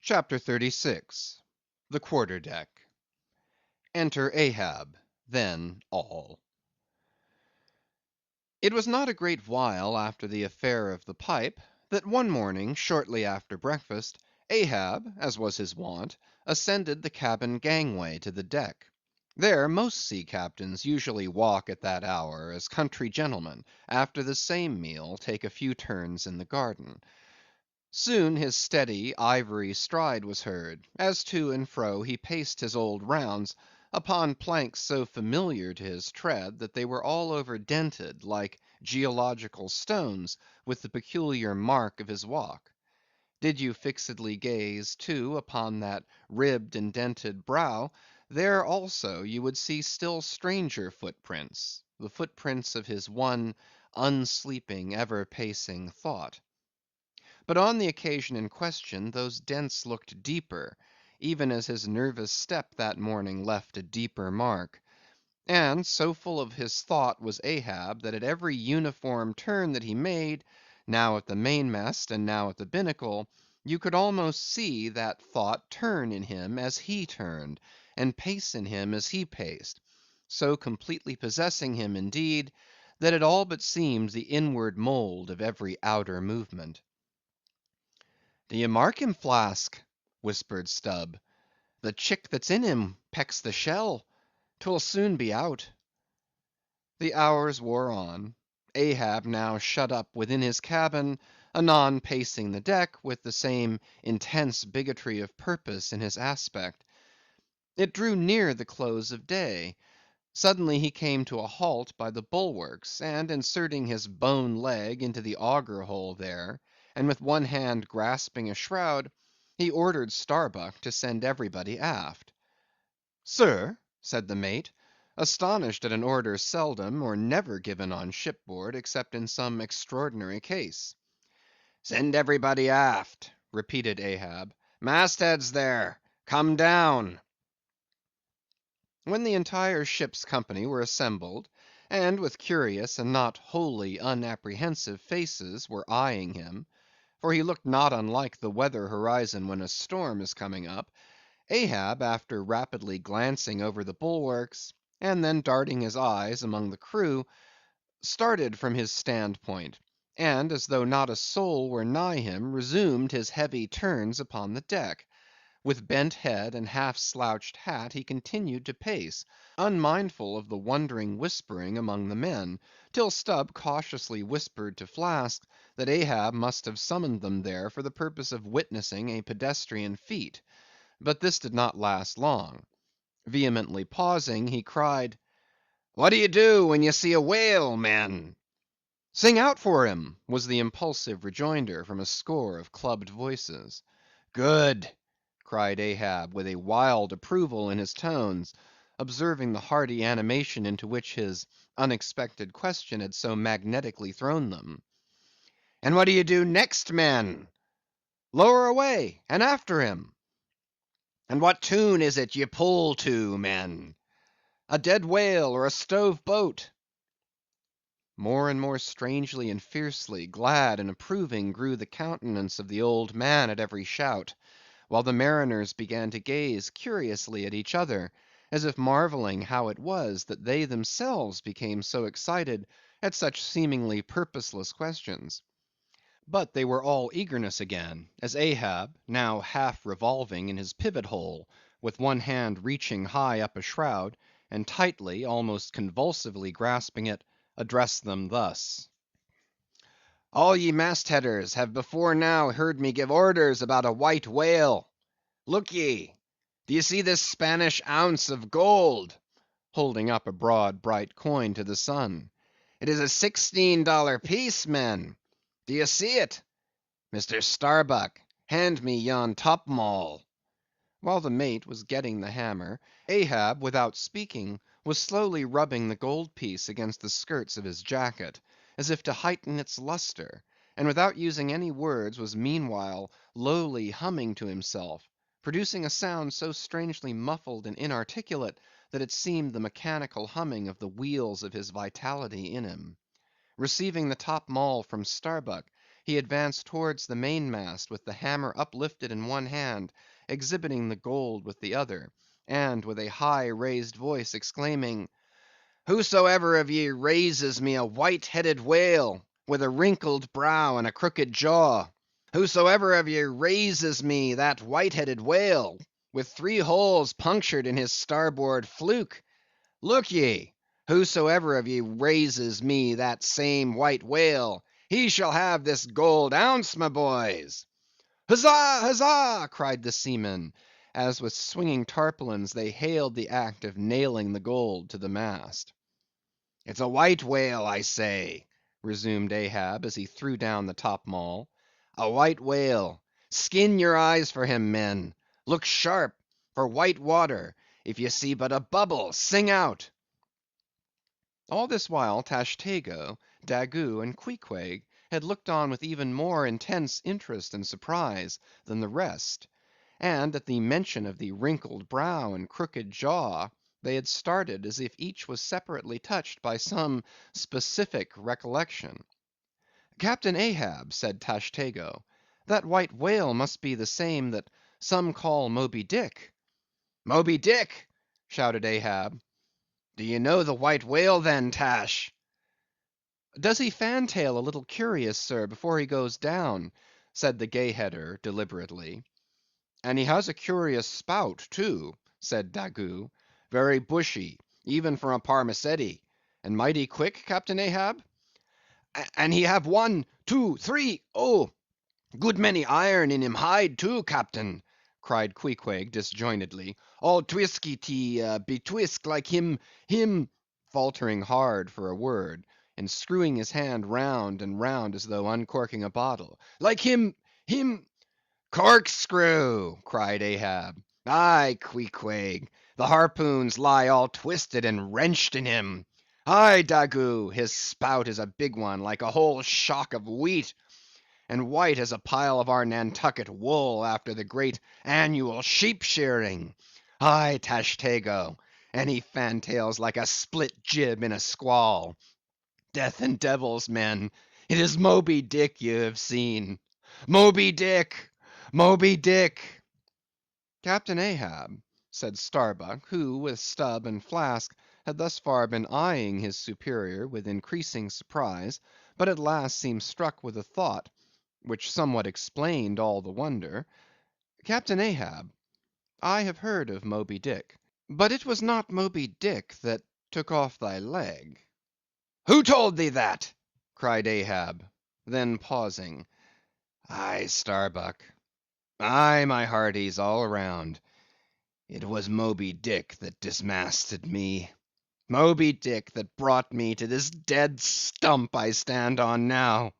CHAPTER 36. The Quarter-Deck. Enter Ahab, then all. It was not a great while after the affair of the pipe, that one morning, shortly after breakfast, Ahab, as was his wont, ascended the cabin gangway to the deck. There most sea captains usually walk at that hour, as country gentlemen, after the same meal, take a few turns in the garden. Soon his steady, ivory stride was heard, as to and fro he paced his old rounds, upon planks so familiar to his tread, that they were all over dented, like geological stones, with the peculiar mark of his walk. Did you fixedly gaze, too, upon that ribbed and dented brow, there also you would see still stranger footprints, the footprints of his one unsleeping, ever-pacing thought. But on the occasion in question, those dents looked deeper, even as his nervous step that morning left a deeper mark. And so full of his thought was Ahab, that at every uniform turn that he made, now at the mainmast and now at the binnacle, you could almost see that thought turn in him as he turned, and pace in him as he paced; so completely possessing him, indeed, that it all but seemed the inward mould of every outer movement. "D'ye mark him, Flask?" whispered Stubb. "The chick that's in him pecks the shell. 'Twill soon be out." The hours wore on. Ahab now shut up within his cabin, anon pacing the deck, with the same intense bigotry of purpose in his aspect. It drew near the close of day. Suddenly he came to a halt by the bulwarks, and inserting his bone leg into the auger hole there, and with one hand grasping a shroud, he ordered Starbuck to send everybody aft. "Sir," said the mate, astonished at an order seldom or never given on shipboard, except in some extraordinary case. "Send everybody aft," repeated Ahab. "Mastheads there, come down." When the entire ship's company were assembled, and with curious and not wholly unapprehensive faces were eyeing him, for he looked not unlike the weather horizon when a storm is coming up, Ahab, after rapidly glancing over the bulwarks, and then darting his eyes among the crew, started from his standpoint, and as though not a soul were nigh him, resumed his heavy turns upon the deck. With bent head and half slouched hat he continued to pace, unmindful of the wondering whispering among the men, till Stubb cautiously whispered to Flask that Ahab must have summoned them there for the purpose of witnessing a pedestrian feat. But this did not last long. Vehemently pausing, he cried, "What do ye do when ye see a whale, men?" "Sing out for him," was the impulsive rejoinder from a score of clubbed voices. "Good!" cried Ahab, with a wild approval in his tones, observing the hearty animation into which his unexpected question had so magnetically thrown them. "And what do ye do next, men?" "Lower away, and after him." "And what tune is it ye pull to, men?" "A dead whale, or a stove boat." More and more strangely and fiercely glad and approving grew the countenance of the old man at every shout, while the mariners began to gaze curiously at each other, as if marvelling how it was that they themselves became so excited at such seemingly purposeless questions. But they were all eagerness again, as Ahab, now half revolving in his pivot hole, with one hand reaching high up a shroud, and tightly, almost convulsively grasping it, addressed them thus: "All ye mastheaders have before now heard me give orders about a white whale. Look ye, do ye see this Spanish ounce of gold?" holding up a broad bright coin to the sun. "It is a $16 piece, men. Do ye see it? Mr. Starbuck, hand me yon top‐maul." While the mate was getting the hammer, Ahab, without speaking, was slowly rubbing the gold piece against the skirts of his jacket, as if to heighten its lustre, and without using any words was meanwhile lowly humming to himself, producing a sound so strangely muffled and inarticulate, that it seemed the mechanical humming of the wheels of his vitality in him. Receiving the top maul from Starbuck, he advanced towards the mainmast with the hammer uplifted in one hand, exhibiting the gold with the other, and with a high raised voice exclaiming, "Whosoever of ye raises me a white-headed whale, with a wrinkled brow and a crooked jaw, whosoever of ye raises me that white-headed whale, with 3 holes punctured in his starboard fluke, look ye, whosoever of ye raises me that same white whale, he shall have this gold ounce, my boys." "Huzza, huzza!" cried the seamen, as with swinging tarpaulins they hailed the act of nailing the gold to the mast. "It's a white whale, I say," resumed Ahab, as he threw down the top maul. "A white whale. Skin your eyes for him, men. Look sharp, for white water. If ye see but a bubble, sing out." All this while Tashtego, Daggoo, and Queequeg had looked on with even more intense interest and surprise than the rest; and at the mention of the wrinkled brow and crooked jaw, they had started as if each was separately touched by some specific recollection. "Captain Ahab," said Tashtego, "that white whale must be the same that some call Moby Dick." "Moby Dick!" shouted Ahab. "Do ye know the white whale then, Tash?" "Does he fantail a little curious, sir, before he goes down?" said the Gay Header, deliberately. "And he has a curious spout, too," said Daggoo, "very bushy, even for a parmacetty, and mighty quick, Captain Ahab?" "And he have 1, 2, 3, oh! good many iron in him hide, too, Captain," cried Queequeg, disjointedly. "All twisky betwisk like him," faltering hard for a word, and screwing his hand round and round as though uncorking a bottle, "like him. "Corkscrew!" cried Ahab. "Aye, Queequeg, the harpoons lie all twisted and wrenched in him. Aye, Daggoo, his spout is a big one, like a whole shock of wheat, and white as a pile of our Nantucket wool after the great annual sheep shearing. Aye, Tashtego, and he fantails like a split jib in a squall. Death and devils, men, it is Moby Dick ye have seen. Moby Dick! Moby Dick!" "Captain Ahab," said Starbuck, who, with Stubb and Flask, had thus far been eyeing his superior with increasing surprise, but at last seemed struck with a thought, which somewhat explained all the wonder. "Captain Ahab, I have heard of Moby Dick, but it was not Moby Dick that took off thy leg." "Who told thee that?" cried Ahab; then pausing, "Aye, Starbuck, aye, my hearties, all around, it was Moby Dick that dismasted me. Moby Dick that brought me to this dead stump I stand on now.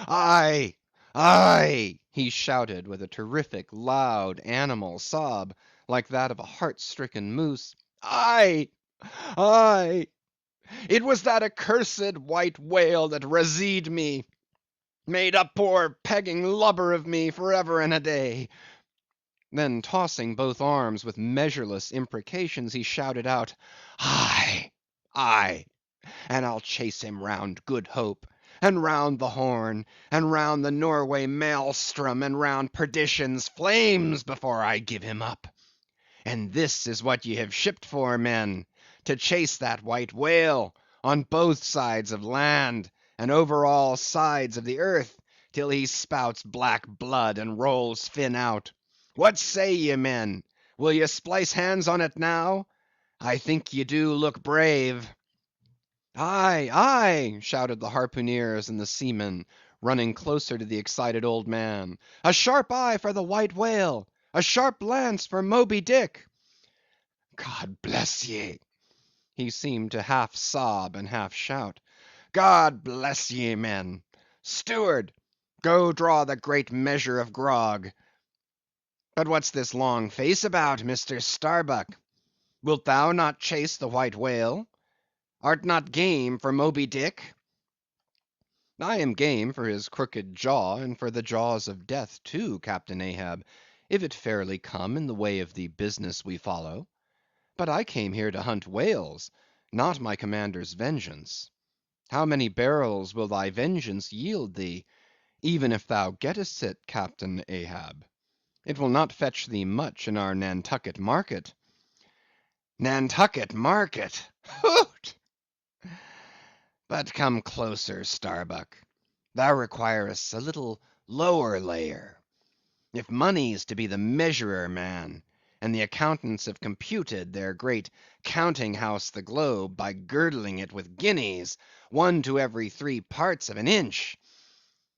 Aye, aye," he shouted with a terrific, loud, animal sob, like that of a heart-stricken moose. "Aye, aye, it was that accursed white whale that razed me, made a poor pegging lubber of me for ever and a day." Then tossing both arms with measureless imprecations, he shouted out, "Aye, aye, and I'll chase him round Good Hope, and round the Horn, and round the Norway Maelstrom, and round perdition's flames before I give him up. And this is what ye have shipped for, men, to chase that white whale on both sides of land, and over all sides of the earth, till he spouts black blood and rolls fin out. What say ye, men? Will ye splice hands on it now? I think ye do look brave." "Aye, aye," shouted the harpooneers and the seamen, running closer to the excited old man. "A sharp eye for the white whale! A sharp lance for Moby Dick!" "God bless ye!" he seemed to half sob and half shout. "God bless ye, men! Steward, go draw the great measure of grog. But what's this long face about, Mr. Starbuck? Wilt thou not chase the white whale? Art not game for Moby Dick?" "I am game for his crooked jaw, and for the jaws of death, too, Captain Ahab, if it fairly come in the way of the business we follow. But I came here to hunt whales, not my commander's vengeance. How many barrels will thy vengeance yield thee? even if thou gettest it, Captain Ahab. It will not fetch thee much in our Nantucket market. Nantucket market! Hoot! But come closer, Starbuck. Thou requirest a little lower layer. If money's to be the measurer, man, and the accountants have computed their great counting house the globe by girdling it with guineas, one to every 3 parts of an inch,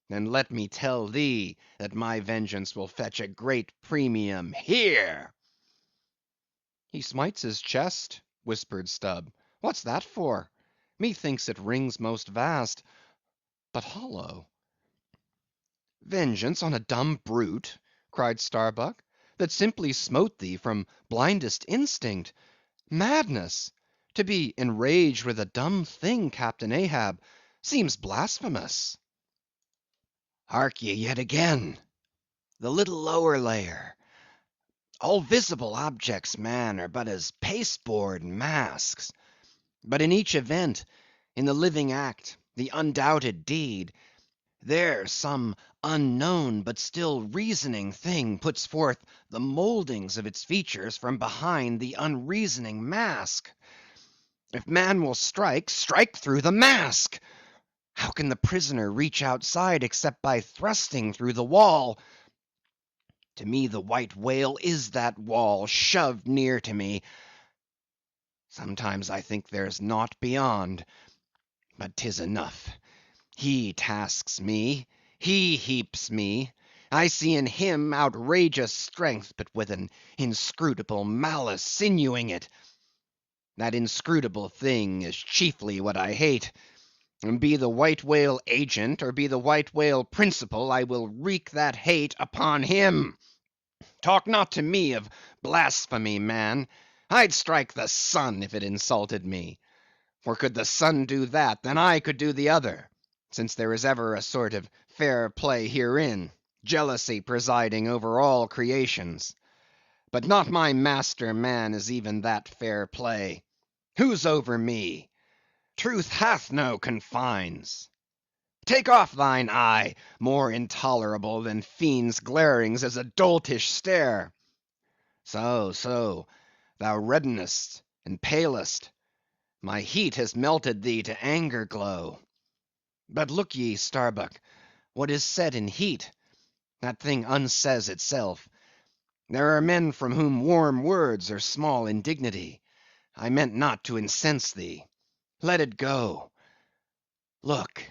then let me tell thee that my vengeance will fetch a great premium here. He smites his chest, whispered Stubb. What's that for? Methinks it rings most vast, but hollow. Vengeance on a dumb brute, cried Starbuck, that simply smote thee from blindest instinct. Madness! To be enraged with a dumb thing, Captain Ahab, seems blasphemous. Hark ye yet again. The little lower layer. All visible objects, man, are but as pasteboard and masks. But in each event, in the living act, the undoubted deed, there some unknown but still reasoning thing puts forth the mouldings of its features from behind the unreasoning mask. If man will strike, strike through the mask. How can the prisoner reach outside except by thrusting through the wall? To me the white whale is that wall, shoved near to me. Sometimes I think there's naught beyond, but 'tis enough. He tasks me, he heaps me. I see in him outrageous strength, but with an inscrutable malice sinewing it. That inscrutable thing is chiefly what I hate. And be the white whale agent, or be the white whale principal, I will wreak that hate upon him. Talk not to me of blasphemy, man. I'd strike the sun if it insulted me. For could the sun do that, then I could do the other, since there is ever a sort of fair play herein, jealousy presiding over all creations. But not my master man is even that fair play. Who's over me? Truth hath no confines. Take off thine eye, more intolerable than fiends' glarings as a doltish stare. So, thou reddenest and palest. My heat has melted thee to anger glow. But look ye, Starbuck, what is said in heat, that thing unsays itself. There are men from whom warm words are small indignity. I meant not to incense thee. Let it go. Look,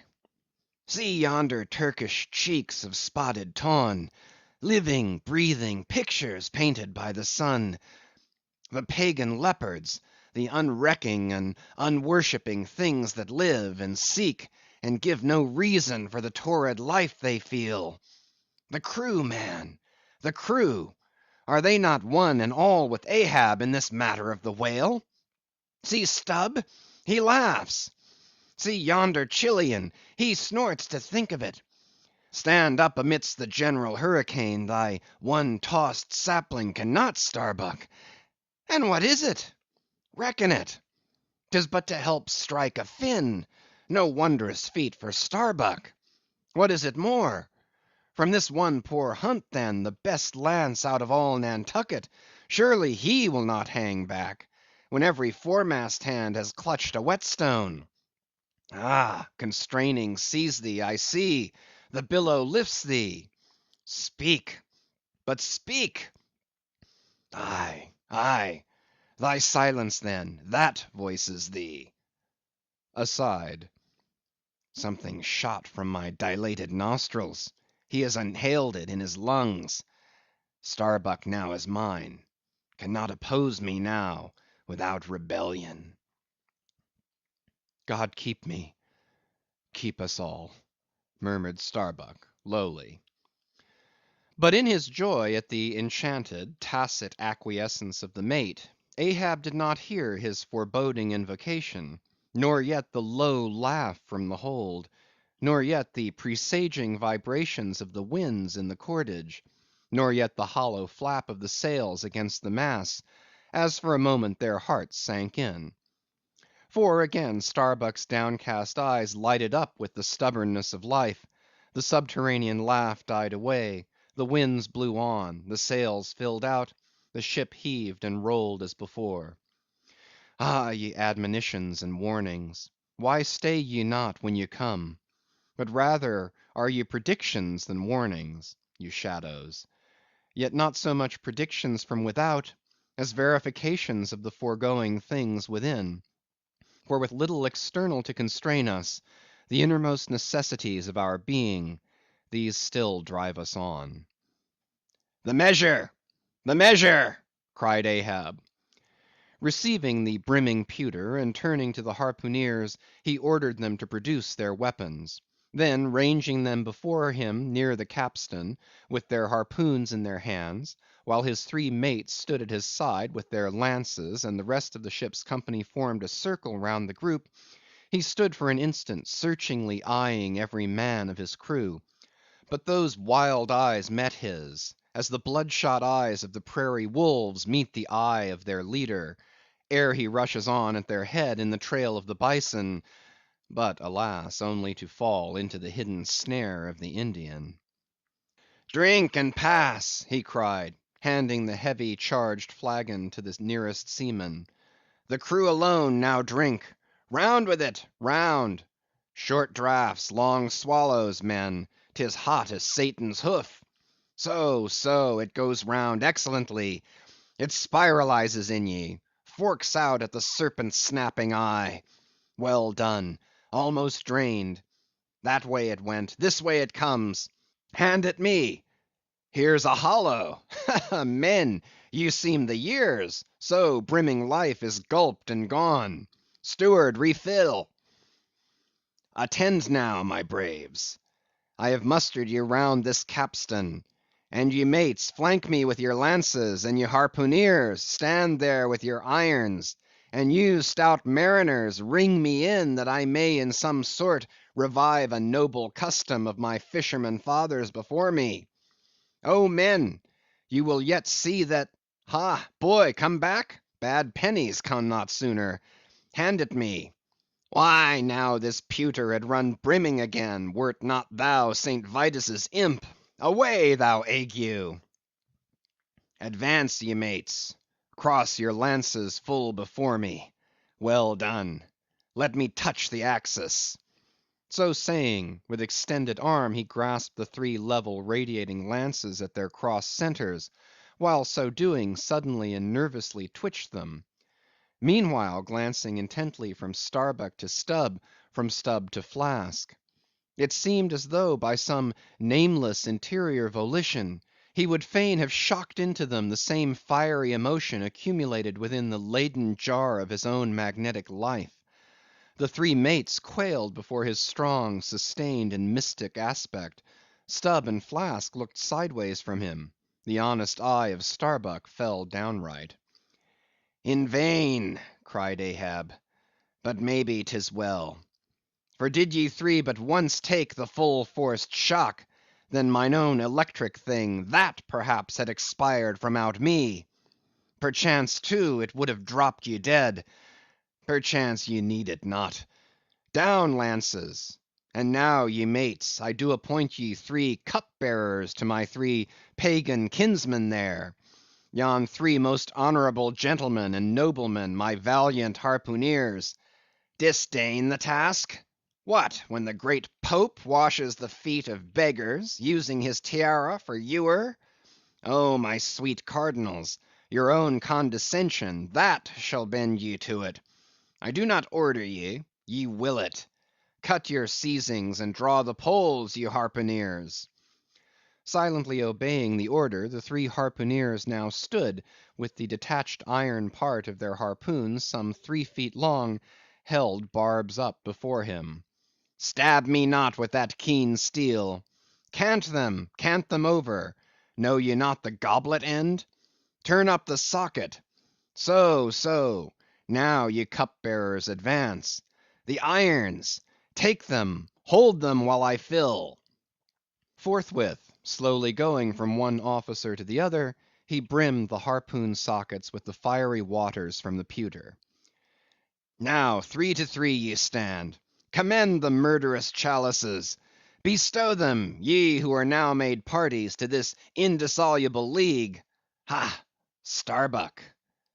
see yonder Turkish cheeks of spotted tawn, living, breathing pictures painted by the sun. The pagan leopards, the unrecking and unworshipping things that live and seek and give no reason for the torrid life they feel. The crew, man, the crew, are they not one and all with Ahab in this matter of the whale? See Stubb, he laughs. See yonder Chilian, he snorts to think of it. Stand up amidst the general hurricane, thy one tossed sapling cannot, Starbuck. And what is it? Reckon it. 'Tis but to help strike a fin, no wondrous feat for Starbuck. What is it more? From this one poor hunt, then, the best lance out of all Nantucket, surely he will not hang back, when every foremast hand has clutched a whetstone. Ah, constraining seize thee, I see, the billow lifts thee. Speak, but speak. Aye, aye, thy silence then, that voices thee. Aside. Something shot from my dilated nostrils. He has inhaled it in his lungs. Starbuck now is mine. Cannot oppose me now without rebellion. God keep me, keep us all, murmured Starbuck lowly. But in his joy at the enchanted, tacit acquiescence of the mate, Ahab did not hear his foreboding invocation, nor yet the low laugh from the hold, nor yet the presaging vibrations of the winds in the cordage, nor yet the hollow flap of the sails against the masts, as for a moment their hearts sank in. For again Starbuck's downcast eyes lighted up with the stubbornness of life. The subterranean laugh died away, the winds blew on, the sails filled out, the ship heaved and rolled as before. Ah, ye admonitions and warnings, why stay ye not when ye come? But rather are ye predictions than warnings, you shadows. Yet not so much predictions from without, as verifications of the foregoing things within. For with little external to constrain us, the innermost necessities of our being, these still drive us on. The measure! The measure! cried Ahab. Receiving the brimming pewter, and turning to the harpooneers, he ordered them to produce their weapons. Then ranging them before him near the capstan, with their harpoons in their hands, while his three mates stood at his side with their lances, and the rest of the ship's company formed a circle round the group, he stood for an instant searchingly eyeing every man of his crew. But those wild eyes met his, as the bloodshot eyes of the prairie wolves meet the eye of their leader, ere he rushes on at their head in the trail of the bison, but alas, only to fall into the hidden snare of the Indian. Drink and pass, he cried, handing the heavy charged flagon to the nearest seaman. The crew alone now drink. Round with it, round! Short draughts, long swallows, men; 'tis hot as Satan's hoof. So, so, it goes round excellently. It spiralizes in ye, forks out at the serpent's snapping eye. Well done, almost drained. That way it went, this way it comes. Hand it me. Here's a hollow. Men, you seem the years, so brimming life is gulped and gone. Steward, refill. Attend now, my braves. I have mustered ye round this capstan. And ye mates, flank me with your lances, and ye harpooneers, stand there with your irons, and you stout mariners, ring me in, that I may in some sort revive a noble custom of my fisherman fathers before me. Oh, men, you will yet see that—ha, boy, come back? Bad pennies come not sooner. Hand it me. Why, now this pewter had run brimming again, wert not thou St. Vitus's imp. Away, thou ague! Advance, ye mates. Cross your lances full before me. Well done. Let me touch the axis. So saying, with extended arm he grasped the three level radiating lances at their crossed centers, while so doing suddenly and nervously twitched them. Meanwhile glancing intently from Starbuck to Stubb, from Stubb to Flask. It seemed as though by some nameless interior volition, he would fain have shocked into them the same fiery emotion accumulated within the laden jar of his own magnetic life. The three mates quailed before his strong, sustained, and mystic aspect. Stubb and Flask looked sideways from him. The honest eye of Starbuck fell downright. In vain, cried Ahab, but maybe 'tis well. For did ye three but once take the full forced shock, then mine own electric thing, that perhaps had expired from out me. Perchance, too, it would have dropped ye dead. Perchance ye need it not. Down, lances! And now, ye mates, I do appoint ye three cup-bearers to my three pagan kinsmen there. Yon three most honorable gentlemen and noblemen, my valiant harpooneers. Disdain the task? What, when the great Pope washes the feet of beggars, using his tiara for ewer? Oh, my sweet cardinals, your own condescension, that shall bend ye to it. I do not order ye, ye will it. Cut your seizings and draw the poles, ye harpooneers. Silently obeying the order, the three harpooneers now stood, with the detached iron part of their harpoons, some 3 feet long, held barbs up before him. Stab me not with that keen steel. Cant them over. Know ye not the goblet end? Turn up the socket. So, so. Now, ye cup-bearers, advance. The irons! Take them, hold them while I fill. Forthwith, slowly going from one officer to the other, he brimmed the harpoon sockets with the fiery waters from the pewter. Now, 3 to 3 ye stand. Commend the murderous chalices. Bestow them, ye who are now made parties to this indissoluble league. Ha! Starbuck!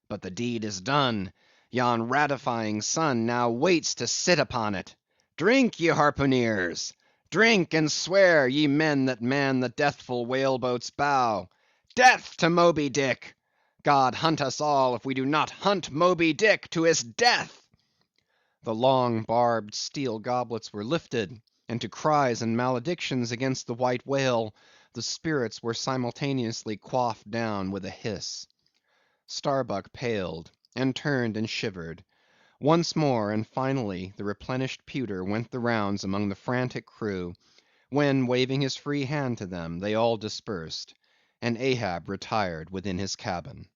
But the deed is done. Yon ratifying sun now waits to sit upon it. Drink, ye harpooneers! Drink and swear, ye men that man the deathful whale boat's bow. Death to Moby Dick! God hunt us all if we do not hunt Moby Dick to his death! The long barbed steel goblets were lifted, and to cries and maledictions against the white whale, the spirits were simultaneously quaffed down with a hiss. Starbuck paled, and turned and shivered. Once more, and finally, the replenished pewter went the rounds among the frantic crew, when, waving his free hand to them, they all dispersed, and Ahab retired within his cabin.